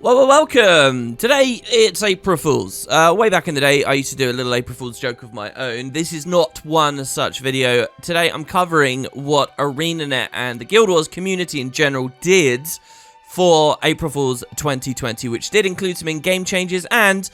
Well, welcome! Today, it's April Fool's. Way back in the day, I used to do a little April Fool's joke of my own. This is not one such video. Today, I'm covering what ArenaNet and the Guild Wars community in general did for April Fool's 2020, which did include some in-game changes and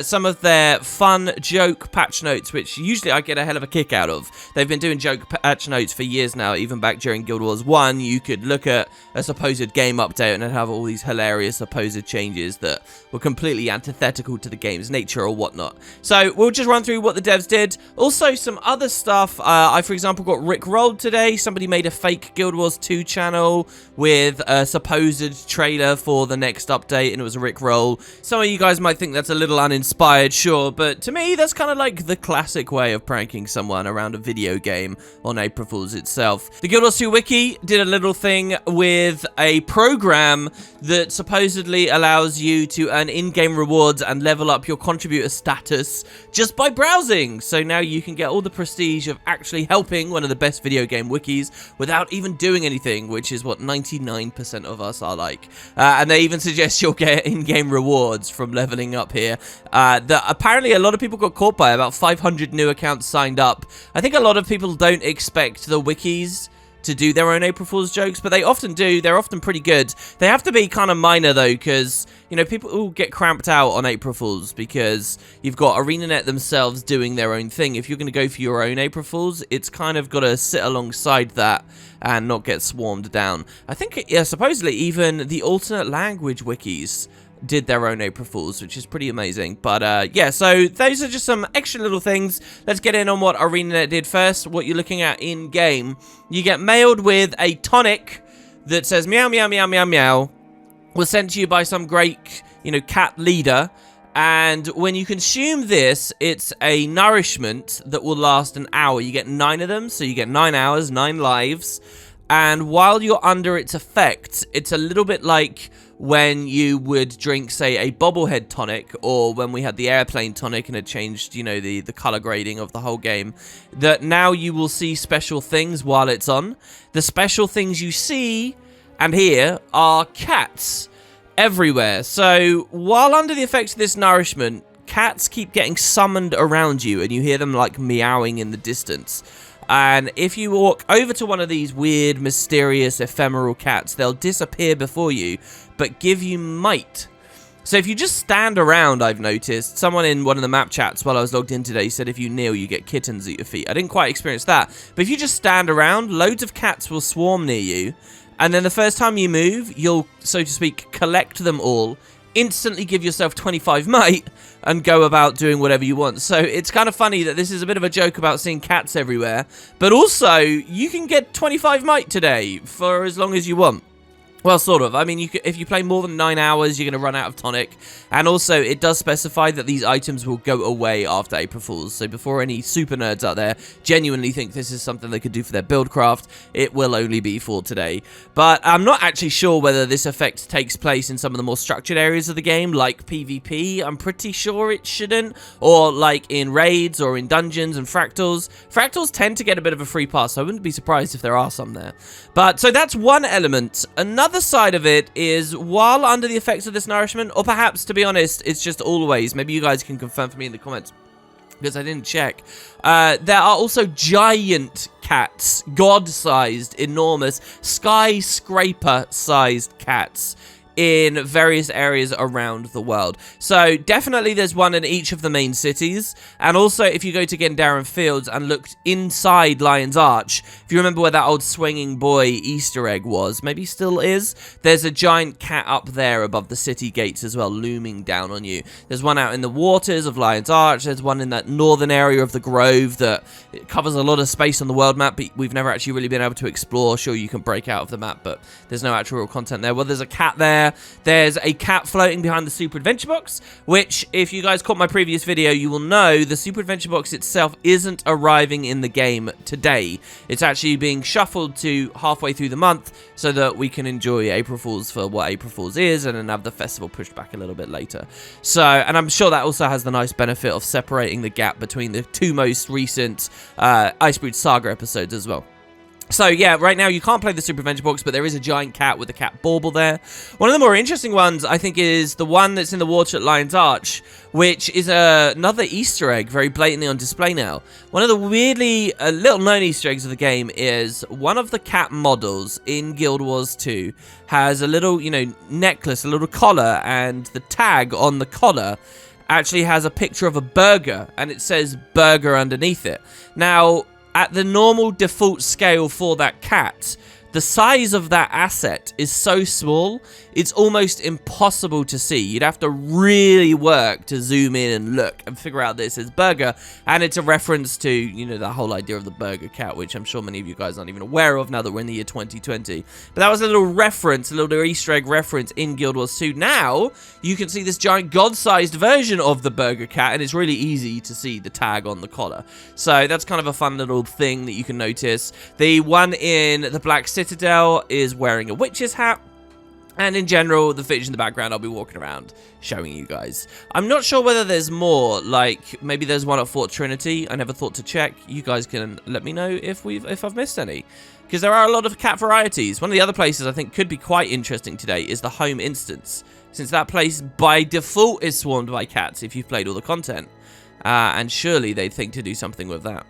some of their fun joke patch notes, which usually I get a hell of a kick out of. They've been doing joke patch notes for years now. Even back during Guild Wars 1, you could look at a supposed game update and it'd have all these hilarious supposed changes that were completely antithetical to the game's nature or whatnot. So we'll just run through what the devs did. Also, some other stuff. I, for example, got rickrolled today. Somebody made a fake Guild Wars 2 channel with a supposed trailer for the next update, and it was a rickroll. Some of you guys might think that's a little uninspired, sure, but to me, that's kind of like the classic way of pranking someone around a video game on April Fool's itself. The Guild Wars 2 wiki did a little thing with a program that supposedly allows you to earn in-game rewards and level up your contributor status just by browsing. So now you can get all the prestige of actually helping one of the best video game wikis without even doing anything, which is what 99% of us are like. And they even suggest you'll get in-game rewards from leveling up here. That apparently a lot of people got caught by. About 500 new accounts signed up. I think a lot of people don't expect the wikis to do their own April Fool's jokes, but they often do. They're often pretty good. They have to be kind of minor, though, because, you know, people all get cramped out on April Fool's because you've got ArenaNet themselves doing their own thing. If you're going to go for your own April Fool's, it's kind of got to sit alongside that and not get swarmed down. I think, yeah, supposedly even the alternate language wikis did their own April Fool's, which is pretty amazing. But yeah, so those are just some extra little things. Let's get in on what ArenaNet did first. What you're looking at in game, you get mailed with a tonic that says meow meow meow meow meow, was sent to you by some great, you know, cat leader. And when you consume this, it's a nourishment that will last an hour. You get 9 of them, so you get 9 hours, 9 lives. And while you're under its effect, it's a little bit like when you would drink, say, a bobblehead tonic, or when we had the airplane tonic and it changed, you know, the color grading of the whole game, that now you will see special things while it's on. The special things you see and hear are cats everywhere. So while under the effects of this nourishment, cats keep getting summoned around you and you hear them like meowing in the distance. And if you walk over to one of these weird, mysterious, ephemeral cats, they'll disappear before you, but give you might. So if you just stand around, I've noticed, someone in one of the map chats while I was logged in today said if you kneel, you get kittens at your feet. I didn't quite experience that. But if you just stand around, loads of cats will swarm near you. And then the first time you move, you'll, so to speak, collect them all, instantly give yourself 25 might, and go about doing whatever you want. So it's kind of funny that this is a bit of a joke about seeing cats everywhere, but also you can get 25 might today for as long as you want. Well, sort of. I mean, if you play more than 9 hours, you're going to run out of tonic. And also, it does specify that these items will go away after April Fool's. So before any super nerds out there genuinely think this is something they could do for their build craft, it will only be for today. But I'm not actually sure whether this effect takes place in some of the more structured areas of the game, like PvP. I'm pretty sure it shouldn't. Or like in raids or in dungeons and fractals. Fractals tend to get a bit of a free pass, so I wouldn't be surprised if there are some there. But so that's one element. Another side of it is, while under the effects of this nourishment, or perhaps, to be honest, it's just always, maybe you guys can confirm for me in the comments, because I didn't check, there are also giant cats, god-sized, enormous, skyscraper-sized cats in various areas around the world. So definitely there's one in each of the main cities, and also if you go to Gendaran Fields and look inside Lion's Arch, if you remember where that old swinging boy Easter egg was, maybe still is, there's a giant cat up there above the city gates as well, looming down on you. There's one out in the waters of Lion's Arch, there's one in that northern area of the Grove that it covers a lot of space on the world map, but we've never actually really been able to explore. Sure, you can break out of the map, but there's no actual real content there. Well, there's a cat there. There's a cat floating behind the Super Adventure Box, which, if you guys caught my previous video, you will know the Super Adventure Box itself isn't arriving in the game today. It's actually being shuffled to halfway through the month so that we can enjoy April Fool's for what April Fool's is, and then have the festival pushed back a little bit later. So, and I'm sure that also has the nice benefit of separating the gap between the two most recent Icebreed Saga episodes as well. So, yeah, right now you can't play the Super Adventure Box, but there is a giant cat with a cat bauble there. One of the more interesting ones, I think, is the one that's in the water at Lion's Arch, which is another Easter egg very blatantly on display now. One of the weirdly little-known Easter eggs of the game is one of the cat models in Guild Wars 2 has a little, necklace, a little collar, and the tag on the collar actually has a picture of a burger, and it says burger underneath it. Now, at the normal default scale for that cat, the size of that asset is so small, it's almost impossible to see. You'd have to really work to zoom in and look and figure out this is burger. And it's a reference to, the whole idea of the burger cat, which I'm sure many of you guys aren't even aware of now that we're in the year 2020. But that was a little reference, a little Easter egg reference in Guild Wars 2. Now, you can see this giant god-sized version of the burger cat, and it's really easy to see the tag on the collar. So that's kind of a fun little thing that you can notice. The one in the Black Citadel is wearing a witch's hat. And in general, the footage in the background, I'll be walking around showing you guys. I'm not sure whether there's more, like maybe there's one at Fort Trinity. I never thought to check. You guys can let me know if I've missed any. Because there are a lot of cat varieties. One of the other places I think could be quite interesting today is the home instance. Since that place by default is swarmed by cats if you've played all the content. And surely they'd think to do something with that.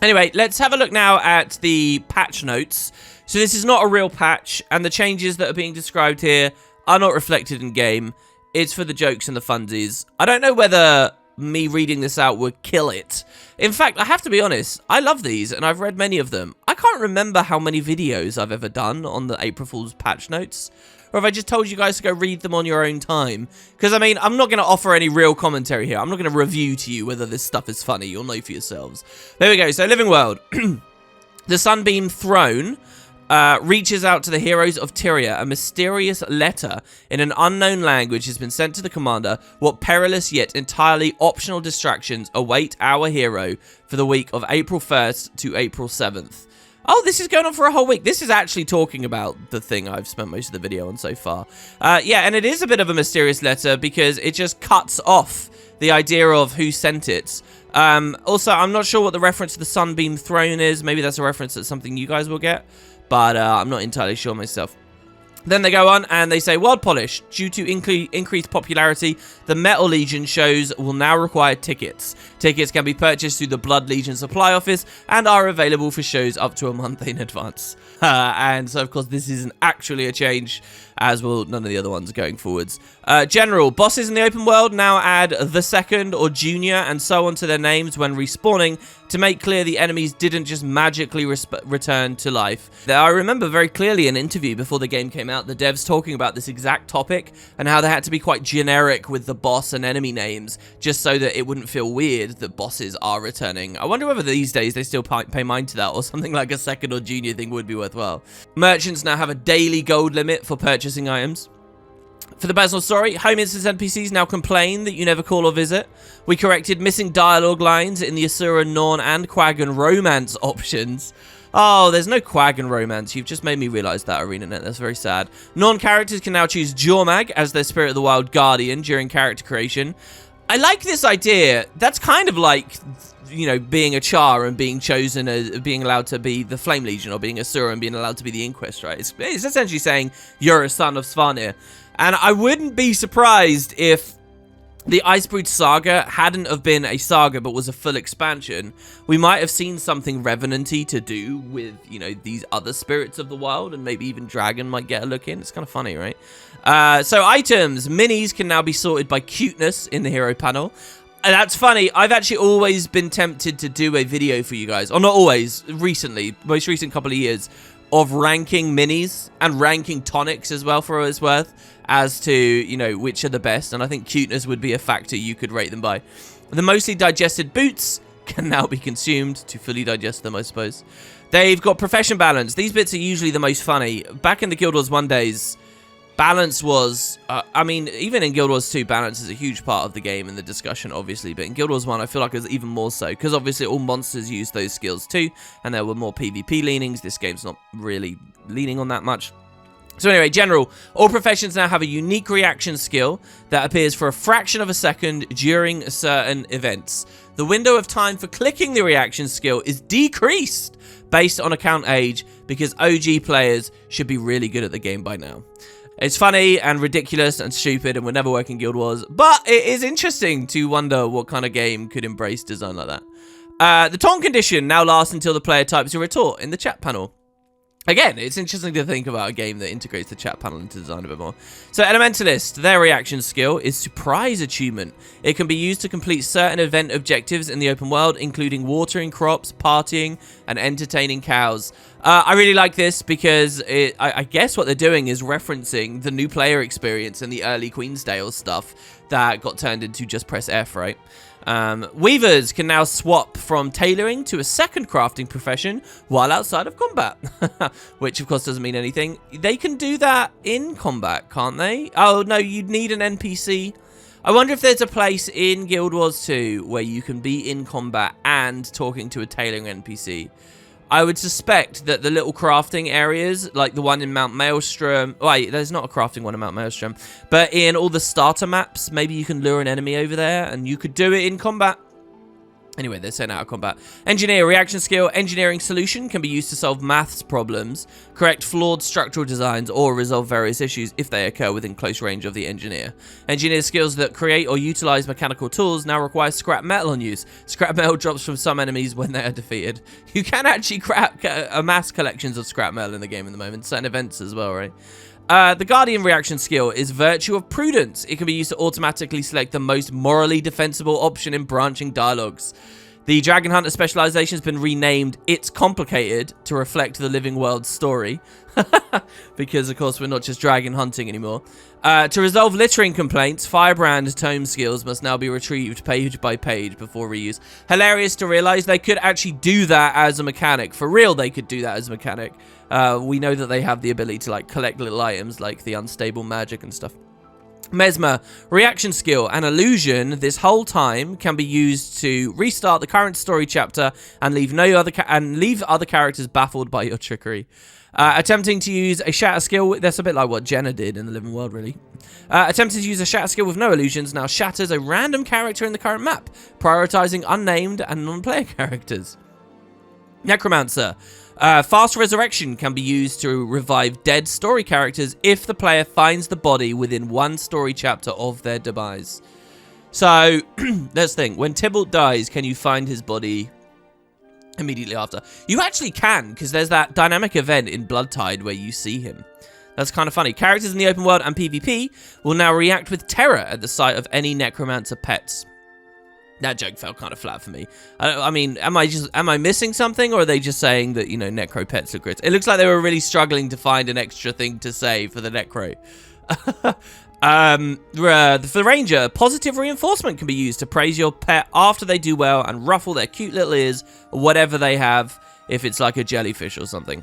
Anyway, let's have a look now at the patch notes. So this is not a real patch, and the changes that are being described here are not reflected in game. It's for the jokes and the funsies. I don't know whether me reading this out would kill it. In fact, I have to be honest, I love these, and I've read many of them. I can't remember how many videos I've ever done on the April Fool's patch notes, or if I just told you guys to go read them on your own time. Because, I mean, I'm not going to offer any real commentary here. I'm not going to review to you whether this stuff is funny. You'll know for yourselves. There we go. So, Living World. The Sunbeam Throne reaches out to the heroes of Tyria. A mysterious letter in an unknown language has been sent to the commander. What perilous yet entirely optional distractions await our hero for the week of April 1st to April 7th? Oh, this is going on for a whole week. This is actually talking about the thing I've spent most of the video on so far. Yeah, and it is a bit of a mysterious letter because it just cuts off the idea of who sent it. Also, I'm not sure what the reference to the Sunbeam Throne is. Maybe that's a reference to something you guys will get. But I'm not entirely sure myself. Then they go on and they say, World Polish, due to increased popularity, the Metal Legion shows will now require tickets. Tickets can be purchased through the Blood Legion supply office and are available for shows up to a month in advance. And so, of course, this isn't actually a change, as will none of the other ones going forwards. General, bosses in the open world now add the second or junior and so on to their names when respawning to make clear the enemies didn't just magically return to life. I remember very clearly an interview before the game came out, the devs talking about this exact topic and how they had to be quite generic with the boss and enemy names just so that it wouldn't feel weird that bosses are returning. I wonder whether these days they still pay mind to that or something like a second or junior thing would be worthwhile. Merchants now have a daily gold limit for purchasing items. For the personal story, home instance NPCs now complain that you never call or visit. We corrected missing dialogue lines in the Asura, Norn, and Quaggan romance options. Oh, there's no Quaggan romance. You've just made me realize that, ArenaNet. That's very sad. Norn characters can now choose Jormag as their Spirit of the Wild guardian during character creation. I like this idea. That's kind of like, being a Char and being chosen as being allowed to be the Flame Legion, or being a Asura and being allowed to be the Inquest, right? It's essentially saying you're a son of Svanir. And I wouldn't be surprised if the Icebrood Saga hadn't have been a saga but was a full expansion. We might have seen something Revenant-y to do with, these other spirits of the wild, and maybe even Dragon might get a look in. It's kind of funny, right? So items. Minis can now be sorted by cuteness in the hero panel. And that's funny. I've actually always been tempted to do a video for you guys. Or not always, recently, most recent couple of years, of ranking minis and ranking tonics as well for what it's worth, as to, which are the best. And I think cuteness would be a factor you could rate them by. The mostly digested boots can now be consumed to fully digest them, I suppose. They've got profession balance. These bits are usually the most funny. Back in the Guild Wars 1 days, balance was, even in Guild Wars 2, balance is a huge part of the game and the discussion, obviously. But in Guild Wars 1, I feel like it was even more so. Because obviously all monsters use those skills too. And there were more PvP leanings. This game's not really leaning on that much. So anyway, general, all professions now have a unique reaction skill that appears for a fraction of a second during certain events. The window of time for clicking the reaction skill is decreased based on account age, because OG players should be really good at the game by now. It's funny and ridiculous and stupid and would never work in Guild Wars, but it is interesting to wonder what kind of game could embrace design like that. The taunt condition now lasts until the player types a retort in the chat panel. Again, it's interesting to think about a game that integrates the chat panel into design a bit more. So Elementalist, their reaction skill is Surprise Achievement. It can be used to complete certain event objectives in the open world, including watering crops, partying, and entertaining cows. I really like this because I guess what they're doing is referencing the new player experience and the early Queensdale stuff that got turned into just press F, right? Weavers can now swap from tailoring to a second crafting profession while outside of combat, which of course doesn't mean anything. They can do that in combat, can't they? Oh no, you'd need an NPC. I wonder if there's a place in Guild Wars 2 where you can be in combat and talking to a tailoring NPC. I would suspect that the little crafting areas, like the one in Mount Maelstrom... Wait, there's not a crafting one in Mount Maelstrom. But in all the starter maps, maybe you can lure an enemy over there, and you could do it in combat. Anyway, they're sent out of combat. Engineer reaction skill. Engineering solution can be used to solve maths problems, correct flawed structural designs, or resolve various issues if they occur within close range of the engineer. Engineer skills that create or utilize mechanical tools now require scrap metal on use. Scrap metal drops from some enemies when they are defeated. You can actually amass collections of scrap metal in the game at the moment. Certain events as well, right? The Guardian reaction skill is Virtue of Prudence. It can be used to automatically select the most morally defensible option in branching dialogues. The Dragon Hunter specialization has been renamed It's Complicated to reflect the Living World story. Because, of course, we're not just dragon hunting anymore. To resolve littering complaints, Firebrand tome skills must now be retrieved page by page before reuse. Hilarious to realize they could actually do that as a mechanic. For real, they could do that as a mechanic. We know that they have the ability to like collect little items like the unstable magic and stuff. Mesmer, reaction skill, an illusion this whole time can be used to restart the current story chapter and leave other characters baffled by your trickery. Attempting to use a shatter skill, that's a bit like what Jenna did in the living world, really. Attempting to use a shatter skill with no illusions now shatters a random character in the current map, prioritizing unnamed and non-player characters. Necromancer. Fast resurrection can be used to revive dead story characters if the player finds the body within one story chapter of their demise. So, let's think. When Tybalt dies, can you find his body immediately after? You actually can, because there's that dynamic event in Bloodtide where you see him. That's kind of funny. Characters in the open world and PvP will now react with terror at the sight of any Necromancer pets. That joke fell kind of flat for me. I mean, am I missing something, or are they just saying that, you know, Necro pets look great? It looks like they were really struggling to find an extra thing to say for the Necro. For Ranger, positive reinforcement can be used to praise your pet after they do well and ruffle their cute little ears, or whatever they have, if it's like a jellyfish or something.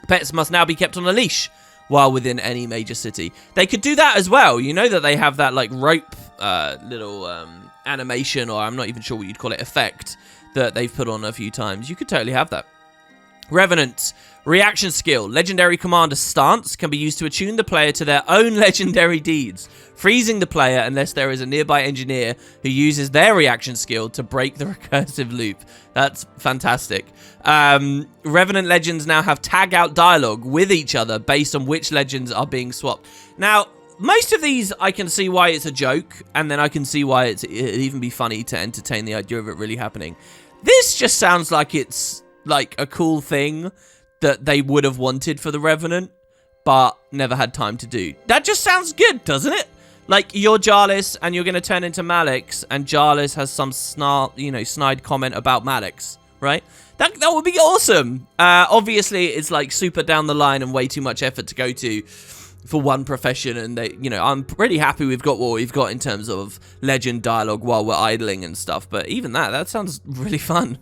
Pets must now be kept on a leash while within any major city. They could do that as well. You know that they have that, like, rope little animation, or I'm not even sure what you'd call it, effect that they've put on a few times. You could totally have that. Revenant. Reaction skill. Legendary Commander Stance can be used to attune the player to their own legendary deeds, freezing the player unless there is a nearby engineer who uses their reaction skill to break the recursive loop. That's fantastic. Revenant legends now have tag-out dialogue with each other based on which legends are being swapped. Now, most of these, I can see why it's a joke, and then I can see why it'd even be funny to entertain the idea of it really happening. This just sounds like it's like a cool thing that they would have wanted for the Revenant, but never had time to do. That just sounds good, doesn't it? Like, you're Jarlis, and you're going to turn into Malix, and Jarlis has some snide comment about Malix, right? That would be awesome. Obviously, it's like super down the line and way too much effort to go to for one profession, and they, you know, I'm pretty happy we've got what we've got in terms of legend dialogue while we're idling and stuff, but even that sounds really fun.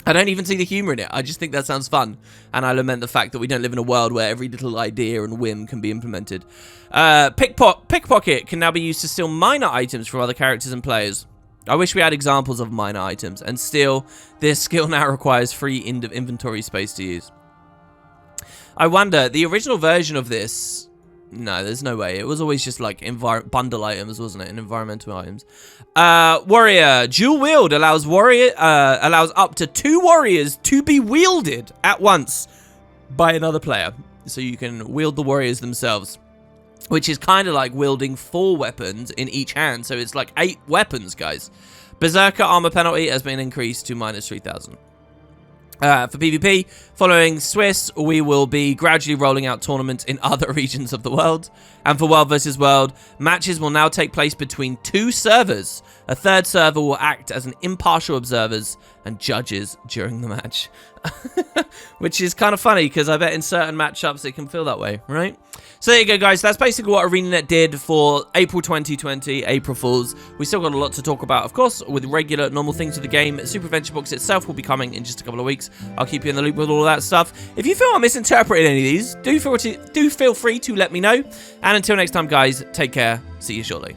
I don't even see the humor in it. I just think that sounds fun, and I lament the fact that we don't live in a world where every little idea and whim can be implemented. Pickpocket can now be used to steal minor items from other characters and players. I wish we had examples of minor items, and still, this skill now requires free inventory space to use. I wonder, the original version of this No, there's no way. It was always just like bundle items, wasn't it? And environmental items. Warrior. Dual wield allows up to 2 warriors to be wielded at once by another player. So you can wield the warriors themselves. Which is kind of like wielding 4 weapons in each hand. So it's like 8 weapons, guys. Berserker armor penalty has been increased to -3,000. For PvP, following Swiss, we will be gradually rolling out tournaments in other regions of the world. And for World vs. World, matches will now take place between 2 servers. A 3rd server will act as an impartial observers and judges during the match. Which is kind of funny, because I bet in certain matchups it can feel that way, right? So there you go, guys. That's basically what ArenaNet did for April 2020, April Fools. We still got a lot to talk about, of course, with regular, normal things of the game. Super Adventure Box itself will be coming in just a couple of weeks. I'll keep you in the loop with all of that stuff. If you feel I'm misinterpreting any of these, do feel free to let me know. And until next time, guys, take care. See you shortly.